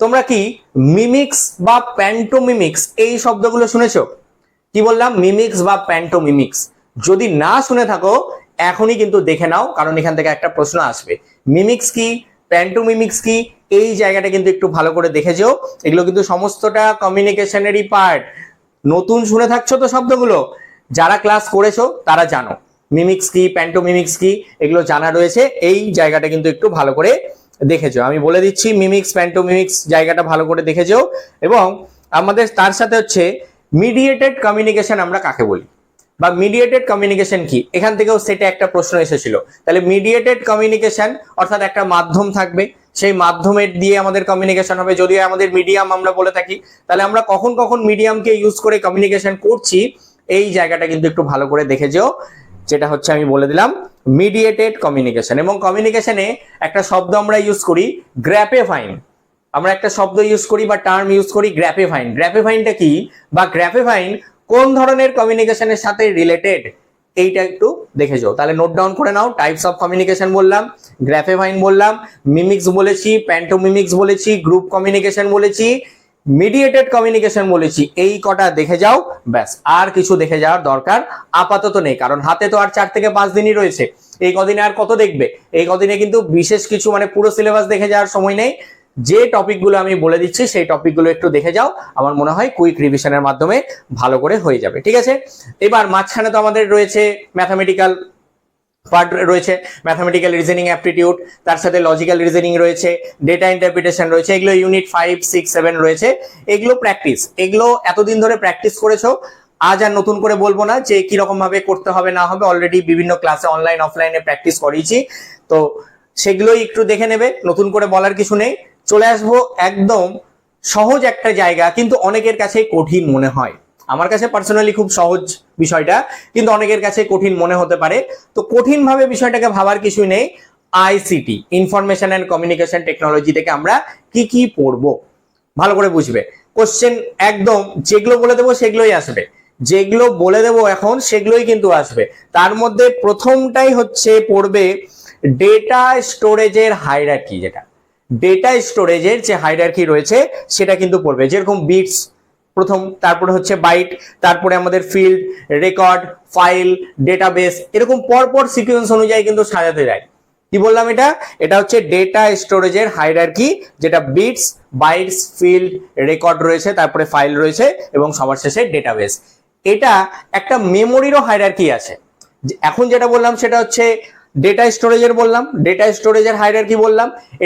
তোমরা কি মিমিক্স বা প্যান্টোমিমিক্স এই শব্দগুলো শুনেছো? কি বললাম? মিমিক্স বা প্যান্টোমিমিক্স। যদি না শুনে থাকো এখনই কিন্তু দেখে নাও, কারণ এখান থেকে একটা প্রশ্ন আসবে। মিমিক্স কি, প্যান্টোমিমিক্স কি, এই জায়গাটা কিন্তু একটু ভালো করে দেখে যেও। এগুলো কিন্তু সমস্তটা কমিউনিকেশনেরই পার্ট। নতুন শুনে থাকছো তো শব্দগুলো, যারা ক্লাস করেছো তারা জানো মিমিক্স কি, প্যান্টোমিমিক্স কি, এগুলো জানা রয়েছে। এই জায়গাটা কিন্তু একটু ভালো করে দেখে যেও। আমি বলে দিচ্ছি মিমিক্স প্যান্টোমিমিক্স জায়গাটা ভালো করে দেখে যেও। এবং আমাদের তার সাথে হচ্ছে মিডিয়েটেড কমিউনিকেশন আমরা কাকে বলি, বা মিডিয়েটেড কমিউনিকেশন কি, এখান থেকেও সেটা একটা প্রশ্ন এসেছিল। তাহলে মিডিয়েটেড কমিউনিকেশন অর্থাৎ একটা মাধ্যম থাকবে, সেই মাধ্যমের দিয়ে আমাদের কমিউনিকেশন হবে। যদিও আমাদের মিডিয়াম আমরা বলে থাকি, তাহলে আমরা কখন কখন মিডিয়ামকে ইউজ করে কমিউনিকেশন করছি এই জায়গাটা কিন্তু একটু ভালো করে দেখে যেও। যেটা হচ্ছে আমি বলে দিলাম মিডিয়েটেড কমিউনিকেশন। এবং কমিউনিকেশনে একটা শব্দ আমরা ইউজ করি গ্র্যাপেফাইন। আমরা একটা শব্দ ইউজ করি বা টার্ম ইউজ করি গ্র্যাপেফাইন। গ্র্যাপেফাইনটা কি বা গ্র্যাপেফাইন কোন ধরনের কমিউনিকেশনের সাথে রিলেটেড, এইটা একটু দেখে যাও। তাহলে নোট ডাউন করে নাও। টাইপস অফ কমিউনিকেশন বললাম, গ্র্যাপেফাইন বললাম, মিমিক্স বলেছি, প্যান্টোমিমিক্স বলেছি, গ্রুপ কমিউনিকেশন বলেছি, মিডিয়েটেড কমিউনিকেশন বলেছি। এই কটা দেখে যাও, ব্যাস। আর কিছু দেখে যাওয়ার দরকার আপাতত নেই, কারণ হাতে তো আর 4 থেকে 5 দিনই রয়েছে। এই কদিনে আর কত দেখবে? এই কদিনে কিন্তু বিশেষ কিছু মানে পুরো সিলেবাস দেখে যাওয়ার সময় নেই। যে টপিকগুলো আমি বলে দিচ্ছি সেই টপিকগুলো একটু দেখে যাও, আমার মনে হয় কুইক রিভিশনের মাধ্যমে ভালো করে হয়ে যাবে। ঠিক আছে, এবার মাঝখানে তো আমাদের রয়েছে ম্যাথামেটিক্যাল পার্ট রয়েছে, ম্যাথামেটিক্যাল রিজনিং অ্যাপটিটিউড, তার সাথে লজিক্যাল রিজনিং রয়েছে, ডেটা ইন্টারপ্রিটেশন রয়েছে। এগুলো ইউনিট 5, 6, 7 রয়েছে। এগুলো প্র্যাকটিস, এগুলো এতদিন ধরে প্র্যাকটিস করেছো। আজ আর নতুন করে বলবো না যে কিরকম ভাবে করতে হবে না হবে, অলরেডি বিভিন্ন ক্লাসে অনলাইন অফলাইনে প্র্যাকটিস করিয়েছি, তো সেগুলোই একটু দেখে নেবে, নতুন করে বলার কিছু নেই। চলে আসবো একদম সহজ একটা জায়গা, কিন্তু অনেকের কাছে কঠিন মনে হয়। আমার কাছে পার্সোনালি খুব সহজ বিষয়টা, কিন্তু অনেকের কাছে কঠিন মনে হতে পারে। তো কঠিন ভাবে বিষয়টাকে ভাবার কিছুই নেই। ICT, information and communication technology থেকে আমরা কি কি পড়বো ভালো করে বুঝবে। কোশ্চেন একদম যেগুলো বলে দেবো সেগুলোই আসবে, যেগুলো বলে দেবো এখন সেগুলোই কিন্তু আসবে। তার মধ্যে প্রথমটাই হচ্ছে পড়বে ডেটা স্টোরেজের হায়ারার্কি। যেটা ডেটা স্টোরেজের যে হায়ারার্কি রয়েছে সেটা কিন্তু পড়বে। যেরকম বিটস প্রথম, তারপরে হচ্ছে বাইট, তারপরে আমাদের ফিল্ড, রেকর্ড, ফাইল, ডেটাবেস, এরকম পরপর সিকোয়েন্স অনুযায়ী কিন্তু সাজাতে যায়। কি বললাম? এটা হচ্ছে ডেটা স্টোরেজের হায়ারার্কি, যেটা বিটস, বাইটস, ফিল্ড, রেকর্ড রয়েছে, তারপরে ফাইল রয়েছে এবং সবার শেষে ডেটাবেস। এটা একটা মেমোরিরও হায়ারার্কি আছে। এখন যেটা বললাম সেটা হচ্ছে ডেটা স্টোরেজের বললাম, ডেটা স্টোরেজের হায়ারার্কি বললাম।